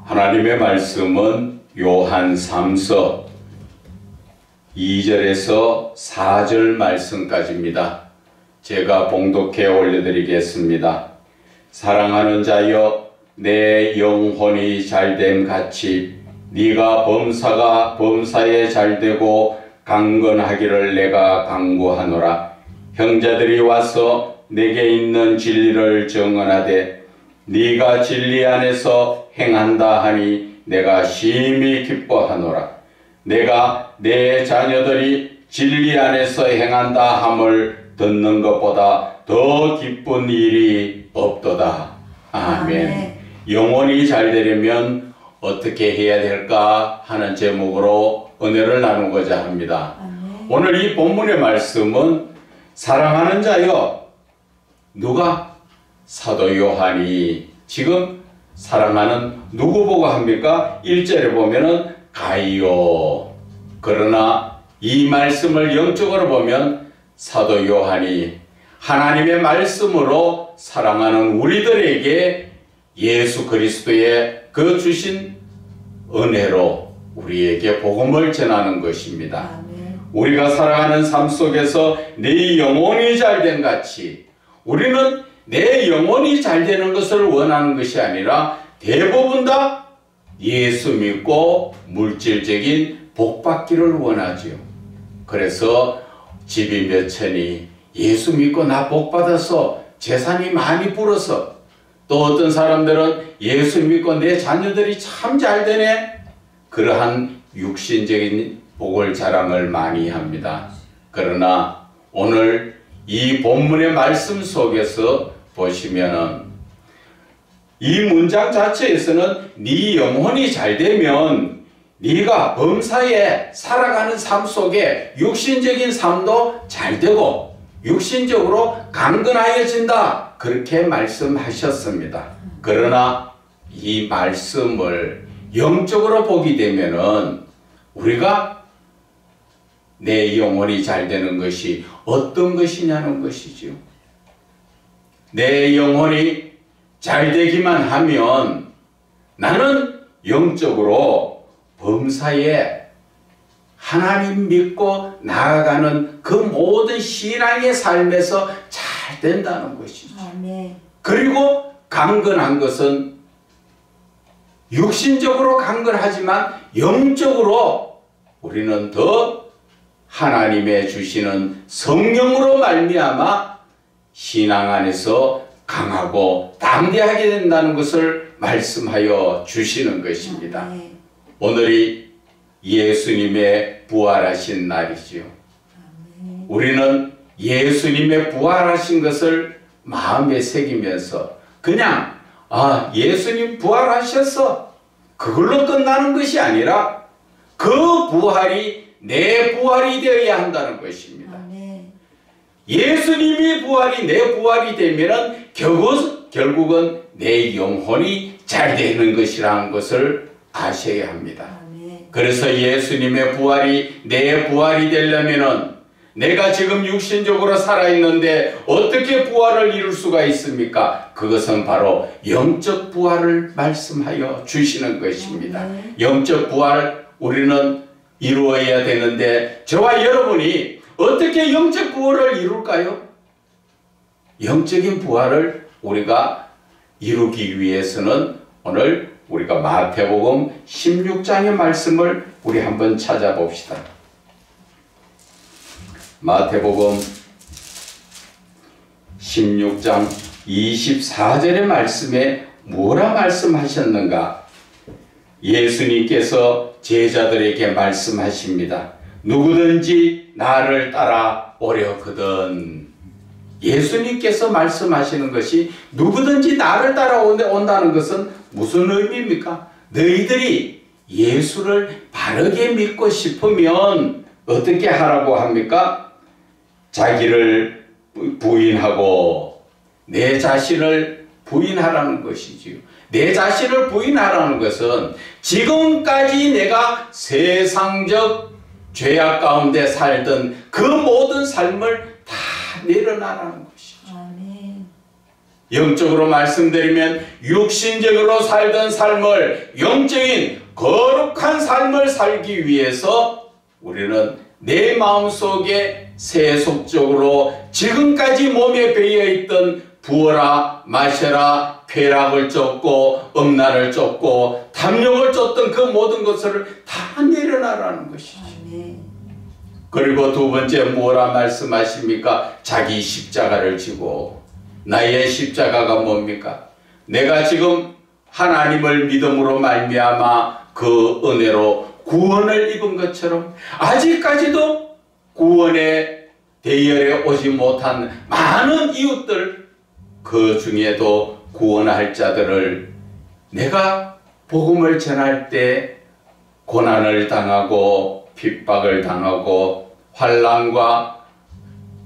하나님의 말씀은 요한 3서 2절에서 4절 말씀까지입니다. 제가 봉독해 올려드리겠습니다. 사랑하는 자여, 내 영혼이 잘됨 같이 네가 범사에 잘되고 강건하기를 내가 간구하노라. 형제들이 와서 내게 있는 진리를 증언하되 네가 진리 안에서 행한다 하니 내가 심히 기뻐하노라. 내가 내 자녀들이 진리 안에서 행한다 함을 듣는 것보다 더 기쁜 일이 없도다. 아멘. 영혼이 잘 되려면 어떻게 해야 될까 하는 제목으로 은혜를 나누고자 합니다. 아멘. 오늘 이 본문의 말씀은 사랑하는 자여, 누가? 사도 요한이 지금 사랑하는 누구 보고 합니까? 1절에 보면은 가이오. 그러나 이 말씀을 영적으로 보면 사도 요한이 하나님의 말씀으로 사랑하는 우리들에게 예수 그리스도의 그 주신 은혜로 우리에게 복음을 전하는 것입니다. 아멘. 우리가 살아가는 삶 속에서 내 영혼이 잘된 같이 우리는 내 영혼이 잘 되는 것을 원하는 것이 아니라 대부분 다 예수 믿고 물질적인 복 받기를 원하지요. 그래서 집이 몇 채니 예수 믿고 나 복 받아서 재산이 많이 불어서, 또 어떤 사람들은 예수 믿고 내 자녀들이 참 잘 되네, 그러한 육신적인 복을 자랑을 많이 합니다. 그러나 오늘 이 본문의 말씀 속에서 보시면은 이 문장 자체에서는 네 영혼이 잘 되면 네가 범사에 살아가는 삶 속에 육신적인 삶도 잘 되고 육신적으로 강건하여진다, 그렇게 말씀하셨습니다. 그러나 이 말씀을 영적으로 보게 되면은 우리가 내 영혼이 잘 되는 것이 어떤 것이냐는 것이죠. 내 영혼이 잘 되기만 하면 나는 영적으로 범사에 하나님 믿고 나아가는 그 모든 신앙의 삶에서 잘 된다는 것이죠. 아멘. 그리고 강건한 것은 육신적으로 강건하지만 영적으로 우리는 더 하나님의 주시는 성령으로 말미암아 신앙 안에서 강하고 담대하게 된다는 것을 말씀하여 주시는 것입니다. 오늘이 예수님의 부활하신 날이지요. 우리는 예수님의 부활하신 것을 마음에 새기면서 그냥 예수님 부활하셨어, 그걸로 끝나는 것이 아니라 그 부활이 내 부활이 되어야 한다는 것입니다. 예수님이 부활이 내 부활이 되면 결국은 내 영혼이 잘 되는 것이라는 것을 아셔야 합니다. 그래서 예수님의 부활이 내 부활이 되려면은 내가 지금 육신적으로 살아있는데 어떻게 부활을 이룰 수가 있습니까? 그것은 바로 영적 부활을 말씀하여 주시는 것입니다. 영적 부활 우리는 이루어야 되는데 저와 여러분이 어떻게 영적 부활을 이룰까요? 영적인 부활을 우리가 이루기 위해서는 오늘 우리가 마태복음 16장의 말씀을 우리 한번 찾아봅시다. 마태복음 16장 24절의 말씀에 뭐라 말씀하셨는가? 예수님께서 제자들에게 말씀하십니다. 누구든지 나를 따라 오려거든. 예수님께서 말씀하시는 것이 누구든지 나를 따라온다는 것은 무슨 의미입니까? 너희들이 예수를 바르게 믿고 싶으면 어떻게 하라고 합니까? 자기를 부인하고 내 자신을 부인하라는 것이지요. 내 자신을 부인하라는 것은 지금까지 내가 세상적 죄악 가운데 살던 그 모든 삶을 다 내려놔라는 것이죠. 아멘. 영적으로 말씀드리면 육신적으로 살던 삶을 영적인 거룩한 삶을 살기 위해서 우리는 내 마음속에 세속적으로 지금까지 몸에 배어있던 부어라 마셔라 쾌락을 쫓고 음란을 쫓고 탐욕을 쫓던 그 모든 것을 다 내려놔라는 것이죠. 그리고 두 번째 뭐라 말씀하십니까? 자기 십자가를 지고. 나의 십자가가 뭡니까? 내가 지금 하나님을 믿음으로 말미암아 그 은혜로 구원을 입은 것처럼 아직까지도 구원의 대열에 오지 못한 많은 이웃들, 그 중에도 구원할 자들을 내가 복음을 전할 때 고난을 당하고 핍박을 당하고 환난과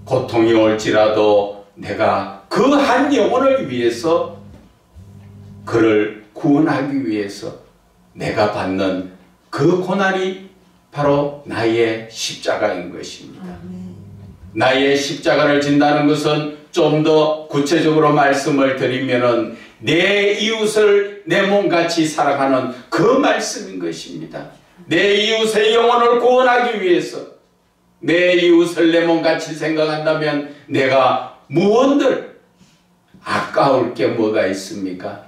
고통이 올지라도 내가 그 한 영혼을 위해서 그를 구원하기 위해서 내가 받는 그 고난이 바로 나의 십자가인 것입니다. 나의 십자가를 진다는 것은 좀 더 구체적으로 말씀을 드리면은 내 이웃을 내 몸같이 사랑하는 그 말씀인 것입니다. 내 이웃의 영혼을 구원하기 위해서 내 이웃을 내 몸같이 생각한다면 내가 무언들 아까울 게 뭐가 있습니까?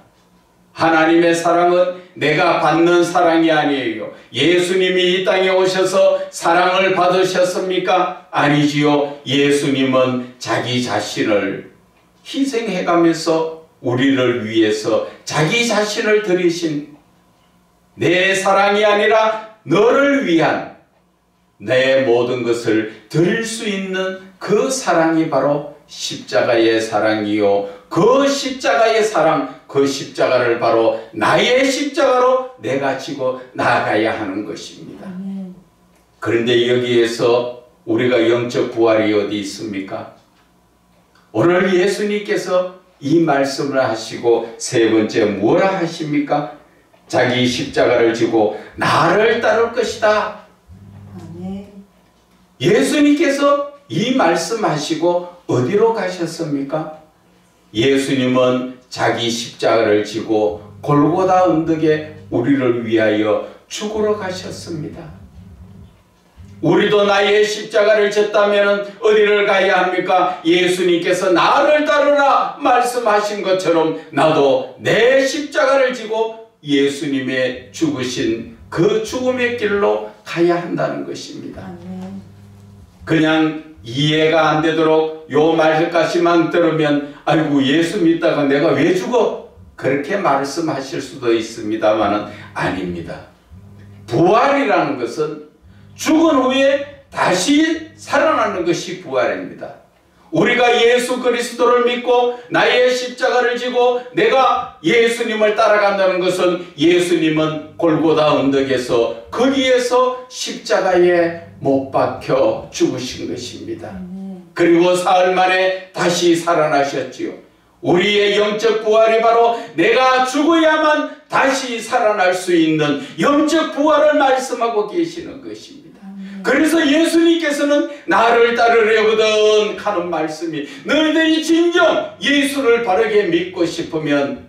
하나님의 사랑은 내가 받는 사랑이 아니에요. 예수님이 이 땅에 오셔서 사랑을 받으셨습니까? 아니지요. 예수님은 자기 자신을 희생해가면서 우리를 위해서 자기 자신을 드리신, 내 사랑이 아니라 너를 위한 내 모든 것을 드릴 수 있는 그 사랑이 바로 십자가의 사랑이요. 그 십자가의 사랑, 그 십자가를 바로 나의 십자가로 내가 지고 나아가야 하는 것입니다. 그런데 여기에서 우리가 영적 부활이 어디 있습니까? 오늘 예수님께서 이 말씀을 하시고 세 번째 뭐라 하십니까? 자기 십자가를 지고 나를 따를 것이다. 예수님께서 이 말씀하시고 어디로 가셨습니까? 예수님은 자기 십자가를 지고 골고다 언덕에 우리를 위하여 죽으러 가셨습니다. 우리도 나의 십자가를 졌다면 어디를 가야 합니까? 예수님께서 나를 따르라 말씀하신 것처럼 나도 내 십자가를 지고 예수님의 죽으신 그 죽음의 길로 가야 한다는 것입니다. 그냥 이해가 안 되도록 요 말까지만 들으면 아이고 예수 믿다가 내가 왜 죽어? 그렇게 말씀하실 수도 있습니다만은 아닙니다. 부활이라는 것은 죽은 후에 다시 살아나는 것이 부활입니다. 우리가 예수 그리스도를 믿고 나의 십자가를 지고 내가 예수님을 따라간다는 것은 예수님은 골고다 언덕에서 거기에서 십자가에 못 박혀 죽으신 것입니다. 그리고 사흘 만에 다시 살아나셨지요. 우리의 영적 부활이 바로 내가 죽어야만 다시 살아날 수 있는 영적 부활을 말씀하고 계시는 것입니다. 그래서 예수님께서는 나를 따르려거든 하는 말씀이, 너희들이 진정 예수를 바르게 믿고 싶으면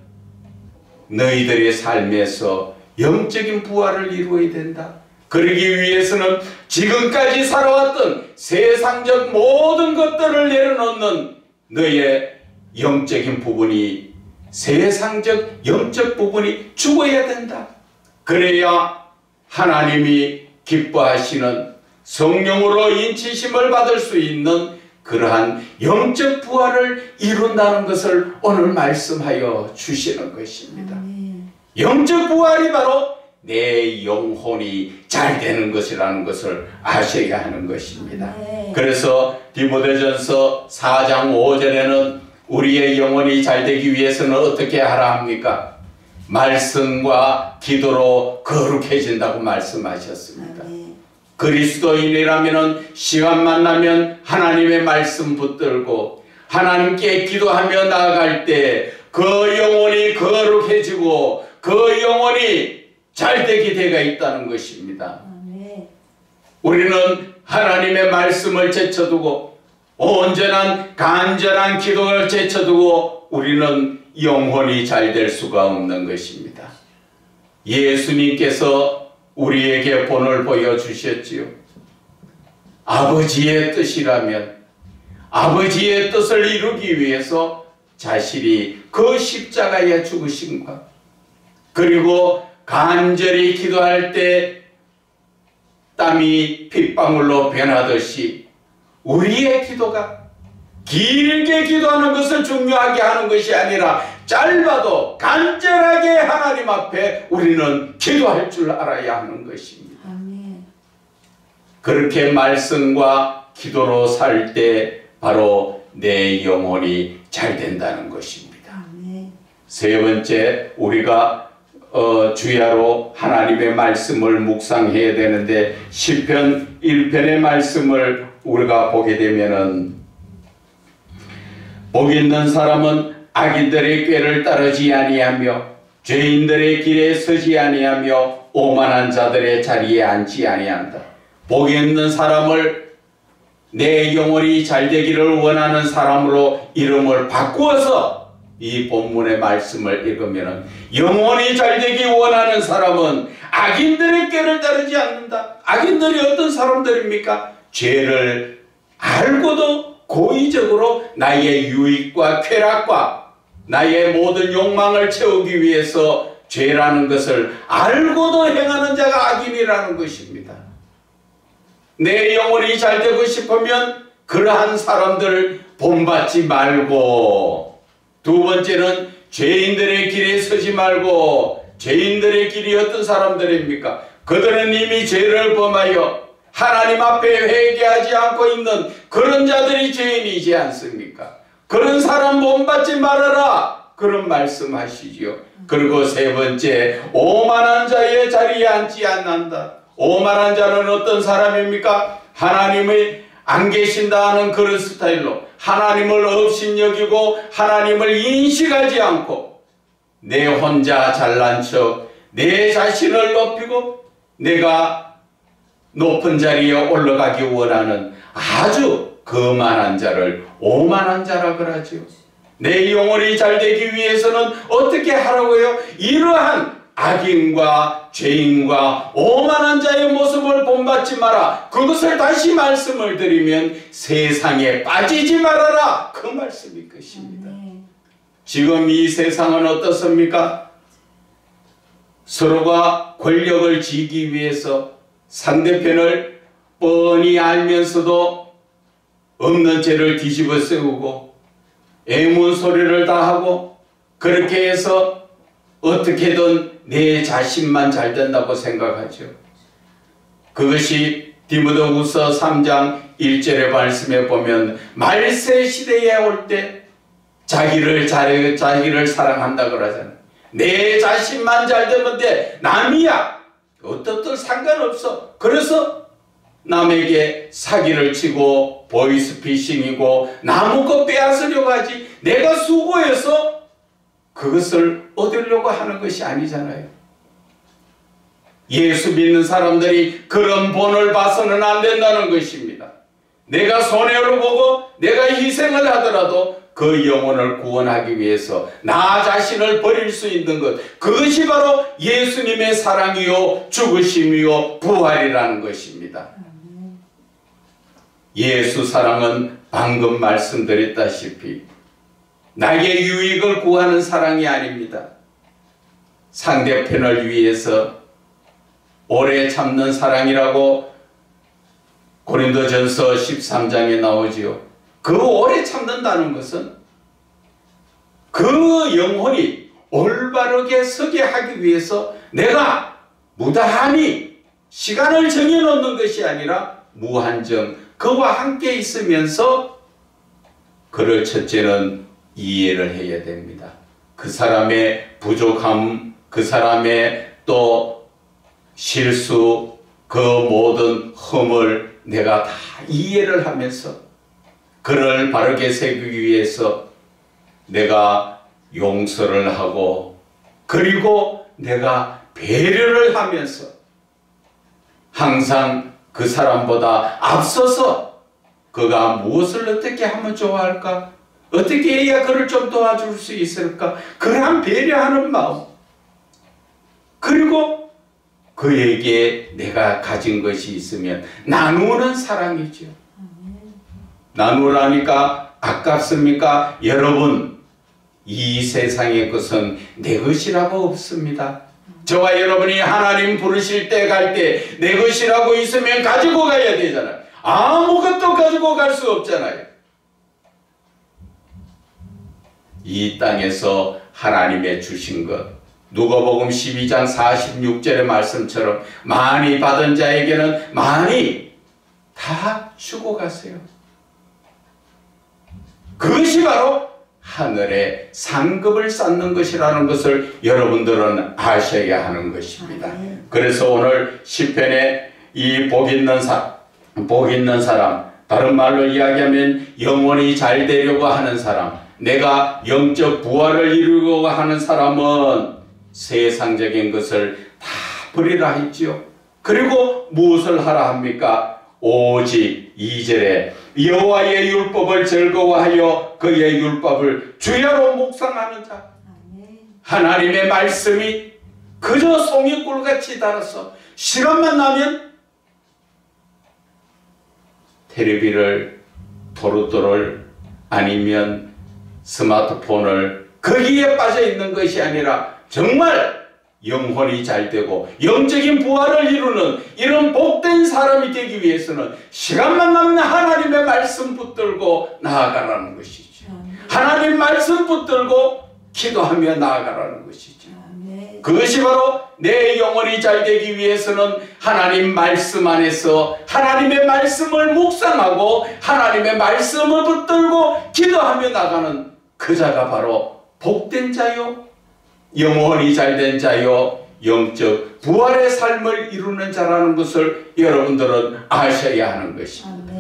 너희들의 삶에서 영적인 부활을 이루어야 된다. 그러기 위해서는 지금까지 살아왔던 세상적 모든 것들을 내려놓는 너의 영적인 부분이, 세상적 영적 부분이 죽어야 된다. 그래야 하나님이 기뻐하시는 성령으로 인치심을 받을 수 있는 그러한 영적 부활을 이룬다는 것을 오늘 말씀하여 주시는 것입니다. 영적 부활이 바로 내 영혼이 잘 되는 것이라는 것을 아셔야 하는 것입니다. 그래서 디모데전서 4장 5절에는 우리의 영혼이 잘 되기 위해서는 어떻게 하라 합니까? 말씀과 기도로 거룩해진다고 말씀하셨습니다. 그리스도인이라면 시간만 나면 하나님의 말씀 붙들고 하나님께 기도하며 나아갈 때 그 영혼이 거룩해지고 그 영혼이 잘되게 되어 있다는 것입니다. 우리는 하나님의 말씀을 제쳐두고 온전한 간절한 기도를 제쳐두고 우리는 영혼이 잘 될 수가 없는 것입니다. 예수님께서 우리에게 본을 보여주셨지요. 아버지의 뜻이라면 아버지의 뜻을 이루기 위해서 자신이 그 십자가에 죽으신과, 그리고 간절히 기도할 때 땀이 핏방울로 변하듯이 우리의 기도가 길게 기도하는 것을 중요하게 하는 것이 아니라 짧아도 간절하게 하나님 앞에 우리는 기도할 줄 알아야 하는 것입니다. 아멘. 그렇게 말씀과 기도로 살 때 바로 내 영혼이 잘 된다는 것입니다. 아멘. 세 번째, 우리가 주야로 하나님의 말씀을 묵상해야 되는데, 시편 1편의 말씀을 우리가 보게 되면은, 복 있는 사람은 악인들의 꾀를 따르지 아니하며 죄인들의 길에 서지 아니하며 오만한 자들의 자리에 앉지 아니한다. 복 있는 사람을 내 영혼이 잘 되기를 원하는 사람으로 이름을 바꾸어서 이 본문의 말씀을 읽으면, 영혼이 잘 되기 원하는 사람은 악인들의 꾀를 따르지 않는다. 악인들이 어떤 사람들입니까? 죄를 알고도 고의적으로 나의 유익과 쾌락과 나의 모든 욕망을 채우기 위해서 죄라는 것을 알고도 행하는 자가 악인이라는 것입니다. 내 영혼이 잘 되고 싶으면 그러한 사람들을 본받지 말고, 두 번째는 죄인들의 길에 서지 말고, 죄인들의 길이 어떤 사람들입니까? 그들은 이미 죄를 범하여 하나님 앞에 회개하지 않고 있는 그런 자들이 죄인이지 않습니까? 그런 사람 본받지 말아라, 그런 말씀하시지요. 그리고 세 번째, 오만한 자의 자리에 앉지 않는다. 오만한 자는 어떤 사람입니까? 하나님이 안 계신다 하는 그런 스타일로 하나님을 업신여기고 하나님을 인식하지 않고 내 혼자 잘난 척, 내 자신을 높이고 내가 높은 자리에 올라가기 원하는 아주 거만한 자를 오만한 자라 그러지요. 내 영혼이 잘 되기 위해서는 어떻게 하라고요? 이러한 악인과 죄인과 오만한 자의 모습을 본받지 마라. 그것을 다시 말씀을 드리면 세상에 빠지지 말아라, 그 말씀일 것입니다. 지금 이 세상은 어떻습니까? 서로가 권력을 쥐기 위해서 상대편을 뻔히 알면서도 없는 죄를 뒤집어 세우고 애문 소리를 다 하고, 그렇게 해서 어떻게든 내 자신만 잘 된다고 생각하죠. 그것이 디모데후서 3장 1절의 말씀에 보면 말세 시대에 올 때 자기를 사랑한다 그러잖아요. 내 자신만 잘 되면 돼. 남이야 어떻든 상관없어. 그래서 남에게 사기를 치고 보이스피싱이고 남의 것 빼앗으려고 하지, 내가 수고해서 그것을 얻으려고 하는 것이 아니잖아요. 예수 믿는 사람들이 그런 본을 봐서는 안 된다는 것입니다. 내가 손해를 보고 내가 희생을 하더라도 그 영혼을 구원하기 위해서 나 자신을 버릴 수 있는 것, 그것이 바로 예수님의 사랑이요 죽으심이요 부활이라는 것입니다. 예수 사랑은 방금 말씀드렸다시피 나의 유익을 구하는 사랑이 아닙니다. 상대편을 위해서 오래 참는 사랑이라고 고린도전서 13장에 나오지요. 그 오래 참는다는 것은 그 영혼이 올바르게 서게 하기 위해서 내가 무단히 시간을 정해놓는 것이 아니라 무한정 그와 함께 있으면서 그를 첫째는 이해를 해야 됩니다. 그 사람의 부족함, 그 사람의 또 실수, 그 모든 흠을 내가 다 이해를 하면서 그를 바르게 세우기 위해서 내가 용서를 하고, 그리고 내가 배려를 하면서 항상 그 사람보다 앞서서 그가 무엇을 어떻게 하면 좋아할까, 어떻게 해야 그를 좀 도와줄 수 있을까? 그러한 배려하는 마음. 그리고 그에게 내가 가진 것이 있으면 나누는 사랑이죠. 나누라니까 아깝습니까? 여러분, 이 세상의 것은 내 것이라고 없습니다. 저와 여러분이 하나님 부르실 때 갈 때 내 것이라고 있으면 가지고 가야 되잖아요. 아무것도 가지고 갈 수 없잖아요. 이 땅에서 하나님의 주신 것, 누가복음 12장 46절의 말씀처럼 많이 받은 자에게는 많이 다 주고 가세요. 그것이 바로 하늘에 상급을 쌓는 것이라는 것을 여러분들은 아셔야 하는 것입니다. 그래서 오늘 시편에 이 복 있는 사람, 다른 말로 이야기하면 영혼이 잘 되려고 하는 사람, 내가 영적 부활을 이루려고 하는 사람은 세상적인 것을 다 버리라 했지요. 그리고 무엇을 하라 합니까? 오직 2절에 여호와의 율법을 즐거워하여 그의 율법을 주야로 묵상하는 자. 하나님의 말씀이 그저 송이꿀같이 달아서 시간만 나면 텔레비를 토르토를 아니면 스마트폰을 거기에 빠져 있는 것이 아니라 정말 영혼이 잘 되고 영적인 부활을 이루는 이런 복된 사람이 되기 위해서는 시간만 나면 하나님의 말씀 붙들고 나아가라는 것이죠. 하나님 말씀 붙들고 기도하며 나아가라는 것이죠. 그것이 바로 내 영혼이 잘 되기 위해서는 하나님 말씀 안에서 하나님의 말씀을 묵상하고 하나님의 말씀을 붙들고 기도하며 나가는 그 자가 바로 복된 자요, 영혼이 잘된 자요, 영적 부활의 삶을 이루는 자라는 것을 여러분들은 아셔야 하는 것입니다.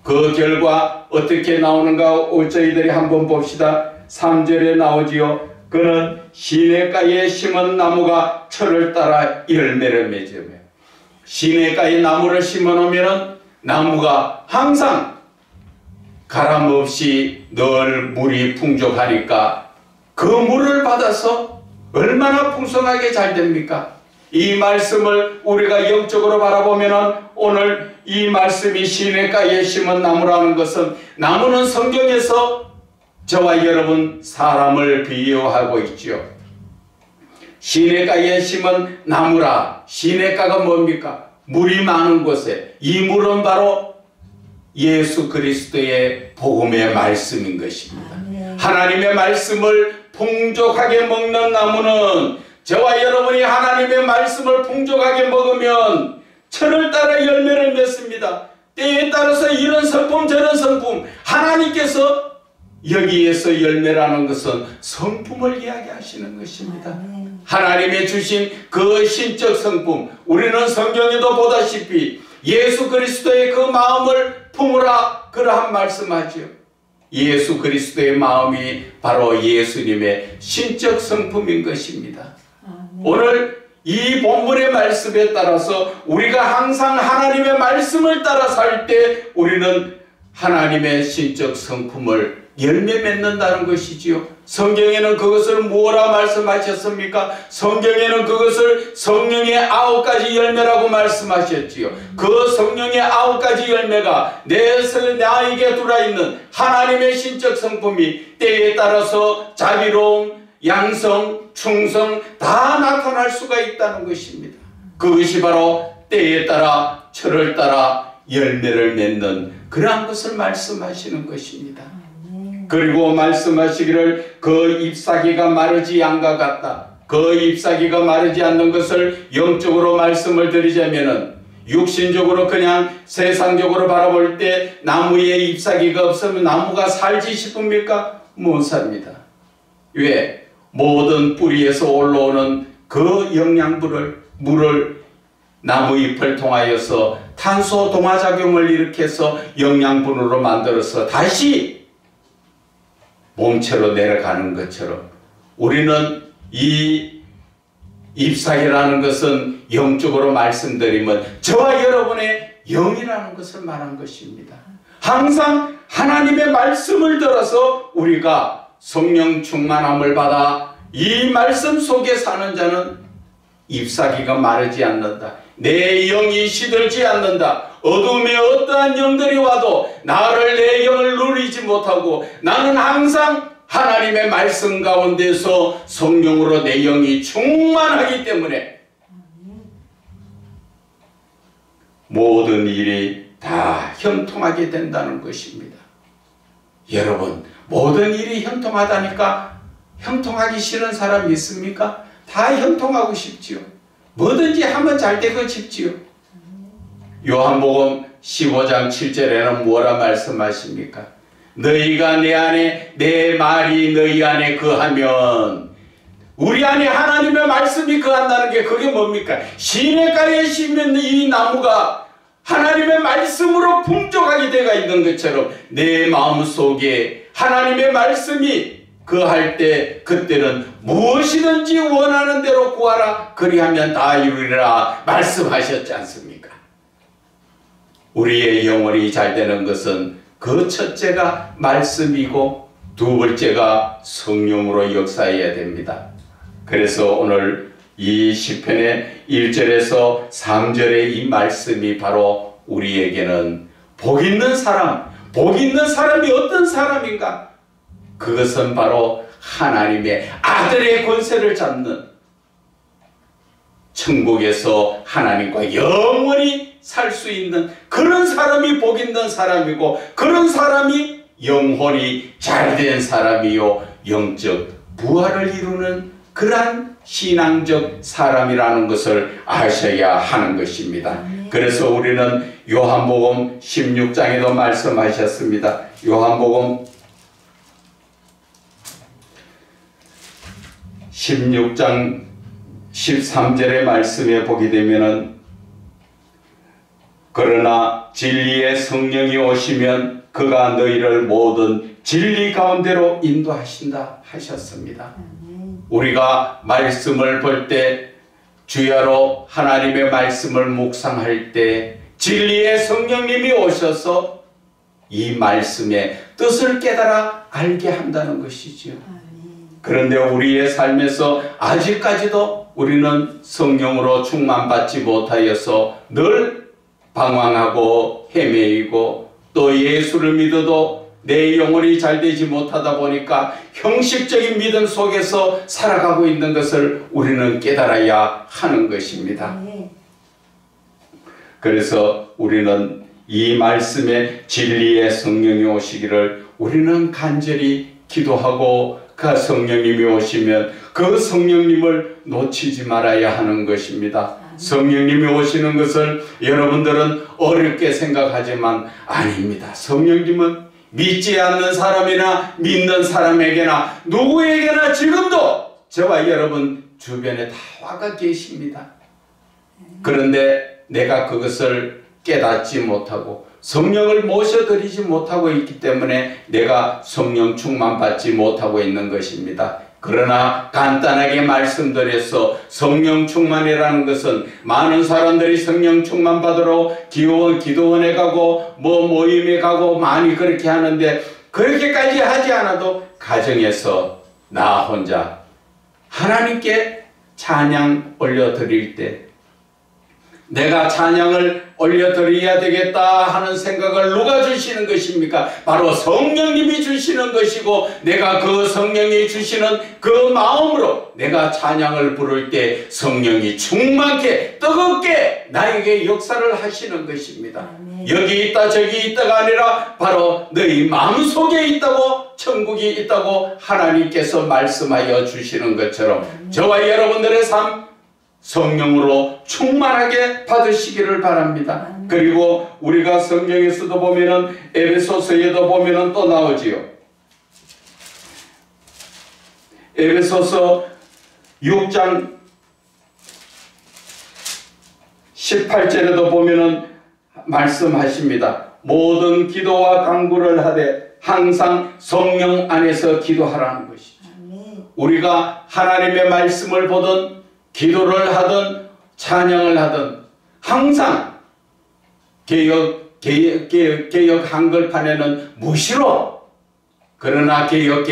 그 결과 어떻게 나오는가 저희들이 한번 봅시다. 3절에 나오지요. 그는 시냇가에 심은 나무가 철을 따라 열매를 맺으며, 시냇가에 나무를 심어 놓으면 나무가 항상 가람 없이 늘 물이 풍족하니까 그 물을 받아서 얼마나 풍성하게 잘 됩니까? 이 말씀을 우리가 영적으로 바라보면 오늘 이 말씀이 시냇가에 심은 나무라는 것은, 나무는 성경에서 저와 여러분 사람을 비유하고 있죠. 시냇가에 심은 나무라. 시냇가가 뭡니까? 물이 많은 곳에, 이 물은 바로 예수 그리스도의 복음의 말씀인 것입니다. 하나님의 말씀을 풍족하게 먹는 나무는, 저와 여러분이 하나님의 말씀을 풍족하게 먹으면 철을 따라 열매를 맺습니다. 때에 따라서 이런 성품 저런 성품, 하나님께서 여기에서 열매라는 것은 성품을 이야기하시는 것입니다. 하나님의 주신 그 신적 성품, 우리는 성경에도 보다시피 예수 그리스도의 그 마음을 품으라 그러한 말씀하지요. 예수 그리스도의 마음이 바로 예수님의 신적 성품인 것입니다. 오늘 이 본문의 말씀에 따라서 우리가 항상 하나님의 말씀을 따라 살 때 우리는 하나님의 신적 성품을 열매 맺는다는 것이지요. 성경에는 그것을 뭐라 말씀하셨습니까? 성경에는 그것을 성령의 9가지 열매라고 말씀하셨지요. 그 성령의 9가지 열매가 나에게 들어있는 하나님의 신적 성품이 때에 따라서 자비로움, 양성, 충성 다 나타날 수가 있다는 것입니다. 그것이 바로 때에 따라 철을 따라 열매를 맺는 그러한 것을 말씀하시는 것입니다. 그리고 말씀하시기를 그 잎사귀가 마르지 않가 같다. 그 잎사귀가 마르지 않는 것을 영적으로 말씀을 드리자면은, 육신적으로 그냥 세상적으로 바라볼 때 나무에 잎사귀가 없으면 나무가 살지 싶습니까? 못 삽니다. 왜? 모든 뿌리에서 올라오는 그 영양분을, 물을 나무 잎을 통하여서 탄소 동화작용을 일으켜서 영양분으로 만들어서 다시 몸체로 내려가는 것처럼, 우리는 이 잎사귀라는 것은 영적으로 말씀드리면 저와 여러분의 영이라는 것을 말한 것입니다. 항상 하나님의 말씀을 들어서 우리가 성령 충만함을 받아 이 말씀 속에 사는 자는 잎사귀가 마르지 않는다. 내 영이 시들지 않는다. 어둠의 어떠한 영들이 와도 나를 내 영을 누리지 못하고 나는 항상 하나님의 말씀 가운데서 성령으로 내 영이 충만하기 때문에 모든 일이 다 형통하게 된다는 것입니다. 여러분, 모든 일이 형통하다니까 형통하기 싫은 사람이 있습니까? 다 형통하고 싶지요. 뭐든지 하면 잘 되고 싶지요. 요한복음 15장 7절에는 뭐라 말씀하십니까? 너희가 내 안에, 내 말이 너희 안에 거하면, 우리 안에 하나님의 말씀이 거한다는 게 그게 뭡니까? 시냇가에 심은 이 나무가 하나님의 말씀으로 풍족하게 되어 있는 것처럼 내 마음속에 하나님의 말씀이 거할 때 그때는 무엇이든지 원하는 대로 구하라 그리하면 다 이루리라 말씀하셨지 않습니까? 우리의 영혼이 잘 되는 것은 그 첫째가 말씀이고 두 번째가 성령으로 역사해야 됩니다. 그래서 오늘 이 시편의 1절에서 3절의 이 말씀이 바로 우리에게는 복 있는 사람, 복 있는 사람이 어떤 사람인가? 그것은 바로 하나님의 아들의 권세를 잡는 천국에서 하나님과 영원히 살 수 있는 그런 사람이 복 있는 사람이고 그런 사람이 영혼이 잘된 사람이요 영적 부활을 이루는 그러한 신앙적 사람이라는 것을 아셔야 하는 것입니다. 그래서 우리는 요한복음 16장에도 말씀하셨습니다. 요한복음 16장 13절의 말씀에 보게 되면은 그러나 진리의 성령이 오시면 그가 너희를 모든 진리 가운데로 인도하신다 하셨습니다. 우리가 말씀을 볼 때 주야로 하나님의 말씀을 묵상할 때 진리의 성령님이 오셔서 이 말씀의 뜻을 깨달아 알게 한다는 것이지요. 그런데 우리의 삶에서 아직까지도 우리는 성령으로 충만받지 못하여서 늘 방황하고 헤매이고 또 예수를 믿어도 내 영혼이 잘되지 못하다 보니까 형식적인 믿음 속에서 살아가고 있는 것을 우리는 깨달아야 하는 것입니다. 그래서 우리는 이 말씀에 진리의 성령이 오시기를 우리는 간절히 기도하고 그 성령님이 오시면 그 성령님을 놓치지 말아야 하는 것입니다. 성령님이 오시는 것을 여러분들은 어렵게 생각하지만 아닙니다. 성령님은 믿지 않는 사람이나 믿는 사람에게나 누구에게나 지금도 저와 여러분 주변에 다 와가 계십니다. 그런데 내가 그것을 깨닫지 못하고 성령을 모셔드리지 못하고 있기 때문에 내가 성령 충만받지 못하고 있는 것입니다. 그러나 간단하게 말씀드려서 성령 충만이라는 것은 많은 사람들이 성령 충만 받으러 기도원에 가고 모임에 가고 많이 그렇게 하는데 그렇게까지 하지 않아도 가정에서 나 혼자 하나님께 찬양 올려드릴 때 내가 찬양을 올려드려야 되겠다 하는 생각을 누가 주시는 것입니까? 바로 성령님이 주시는 것이고 내가 그 성령이 주시는 그 마음으로 내가 찬양을 부를 때 성령이 충만케 뜨겁게 나에게 역사를 하시는 것입니다. 여기 있다 저기 있다가 아니라 바로 너희 마음속에 있다고 천국이 있다고 하나님께서 말씀하여 주시는 것처럼 저와 여러분들의 삶 성령으로 충만하게 받으시기를 바랍니다. 그리고 우리가 성경에서도 보면은 에베소서에도 보면은 또 나오지요. 에베소서 6장 18절에도 보면은 말씀하십니다. 모든 기도와 간구를 하되 항상 성령 안에서 기도하라는 것이죠. 우리가 하나님의 말씀을 보든 기도를 하든 찬양을 하든 항상 개역 개역 한글판에는 무시로, 그러나 개역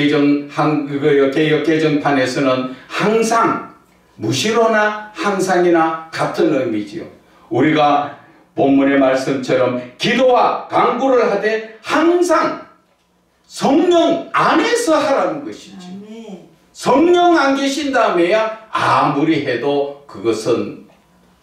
개정판에서는 항상, 무시로나 항상이나 같은 의미지요. 우리가 본문의 말씀처럼 기도와 간구를 하되 항상 성령 안에서 하라는 것이죠. 성령 안 계신 다음에야 아무리 해도 그것은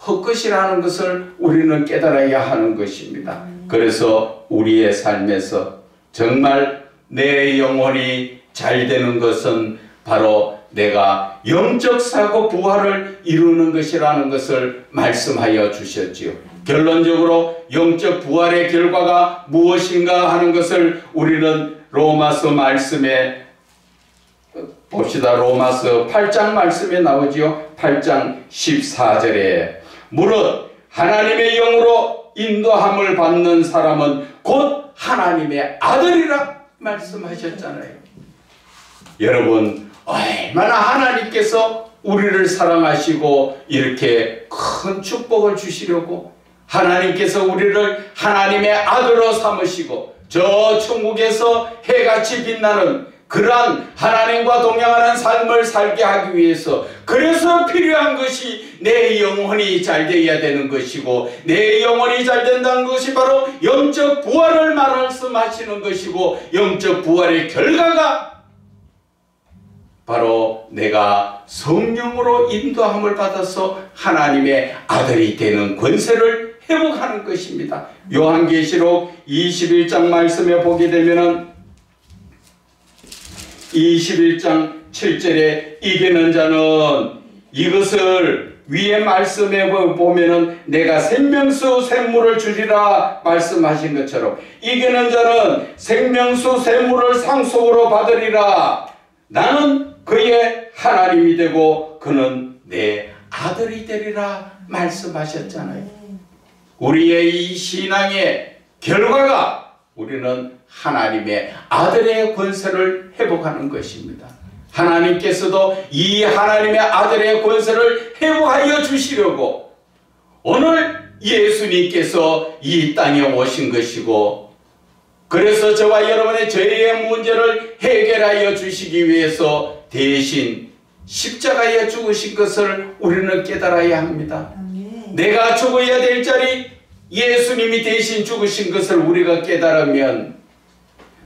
헛것이라는 것을 우리는 깨달아야 하는 것입니다. 그래서 우리의 삶에서 정말 내 영혼이 잘 되는 것은 바로 내가 영적 사고 부활을 이루는 것이라는 것을 말씀하여 주셨지요. 결론적으로 영적 부활의 결과가 무엇인가 하는 것을 우리는 로마서 말씀에 봅시다. 로마서 8장 말씀에 나오지요. 8장 14절에 무릇 하나님의 영으로 인도함을 받는 사람은 곧 하나님의 아들이라 말씀하셨잖아요. 여러분, 얼마나 하나님께서 우리를 사랑하시고 이렇게 큰 축복을 주시려고 하나님께서 우리를 하나님의 아들로 삼으시고 저 천국에서 해같이 빛나는 그러한 하나님과 동행하는 삶을 살게 하기 위해서, 그래서 필요한 것이 내 영혼이 잘 되어야 되는 것이고, 내 영혼이 잘 된다는 것이 바로 영적 부활을 말씀하시는 것이고, 영적 부활의 결과가 바로 내가 성령으로 인도함을 받아서 하나님의 아들이 되는 권세를 회복하는 것입니다. 요한계시록 21장 말씀에 보게 되면은 21장 7절에 이기는 자는 이것을 위에 말씀에 보면은 내가 생명수 샘물을 주리라 말씀하신 것처럼 이기는 자는 생명수 샘물을 상속으로 받으리라. 나는 그의 하나님이 되고 그는 내 아들이 되리라 말씀하셨잖아요. 우리의 이 신앙의 결과가 우리는 하나님의 아들의 권세를 회복하는 것입니다. 하나님께서도 이 하나님의 아들의 권세를 회복하여 주시려고 오늘 예수님께서 이 땅에 오신 것이고, 그래서 저와 여러분의 죄의 문제를 해결하여 주시기 위해서 대신 십자가에 죽으신 것을 우리는 깨달아야 합니다. 내가 죽어야 될 자리 예수님이 대신 죽으신 것을 우리가 깨달으면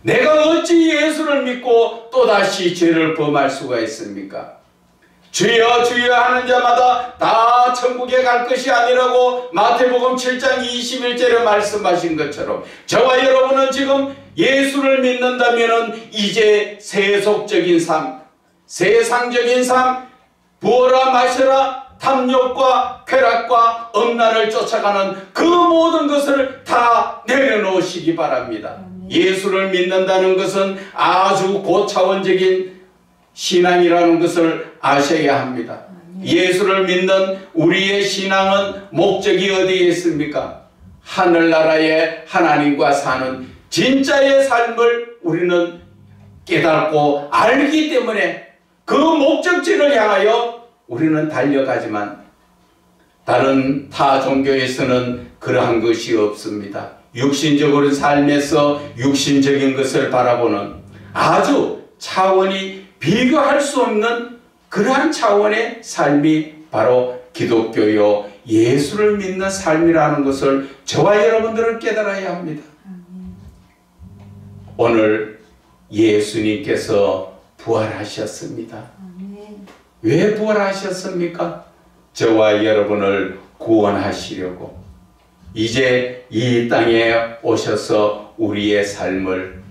내가 어찌 예수를 믿고 또다시 죄를 범할 수가 있습니까? 주여 주여 하는 자마다 다 천국에 갈 것이 아니라고 마태복음 7장 21절에 말씀하신 것처럼 저와 여러분은 지금 예수를 믿는다면 이제 세속적인 삶, 세상적인 삶, 부어라 마셔라, 탐욕과 쾌락과 음란을 쫓아가는 그 모든 것을 다 내려놓으시기 바랍니다. 예수를 믿는다는 것은 아주 고차원적인 신앙이라는 것을 아셔야 합니다. 예수를 믿는 우리의 신앙은 목적이 어디에 있습니까? 하늘나라의 하나님과 사는 진짜의 삶을 우리는 깨닫고 알기 때문에 그 목적지를 향하여 우리는 달려가지만 다른 타 종교에서는 그러한 것이 없습니다. 육신적인 삶에서 육신적인 것을 바라보는 아주 차원이 비교할 수 없는 그러한 차원의 삶이 바로 기독교요 예수를 믿는 삶이라는 것을 저와 여러분들은 깨달아야 합니다. 오늘 예수님께서 부활하셨습니다. 왜 부활하셨습니까? 저와 여러분을 구원하시려고 이제 이 땅에 오셔서 우리의 삶을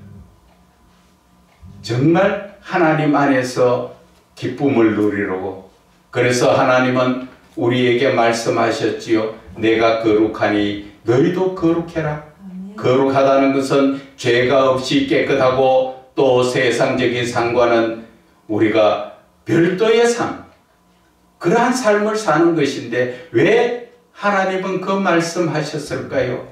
정말 하나님 안에서 기쁨을 누리려고, 그래서 하나님은 우리에게 말씀하셨지요. 내가 거룩하니 너희도 거룩해라. 거룩하다는 것은 죄가 없이 깨끗하고 또 세상적인 삶과는 우리가 별도의 삶, 그러한 삶을 사는 것인데 왜 하나님은 그 말씀하셨을까요?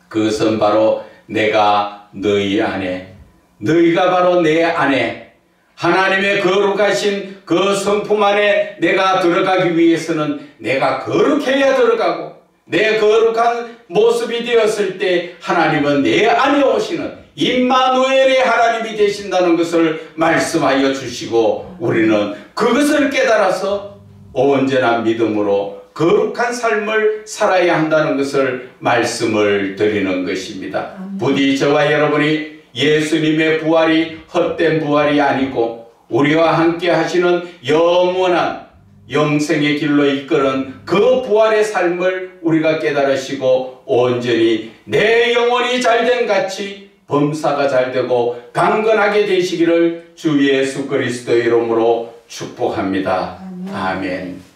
그것은 바로 내가 너희 안에, 너희가 바로 내 안에 하나님의 거룩하신 그 성품 안에 내가 들어가기 위해서는 내가 거룩해야 들어가고 내 거룩한 모습이 되었을 때 하나님은 내 안에 오시는 임마누엘의 하나님이 되신다는 것을 말씀하여 주시고, 우리는 그것을 깨달아서 온전한 믿음으로 거룩한 삶을 살아야 한다는 것을 말씀을 드리는 것입니다. 부디 저와 여러분이 예수님의 부활이 헛된 부활이 아니고 우리와 함께 하시는 영원한 영생의 길로 이끄는 그 부활의 삶을 우리가 깨달으시고 온전히 내 영혼이 잘된 같이 범사가 잘되고 강건하게 되시기를 주 예수 그리스도의 이름으로 축복합니다. 아멘.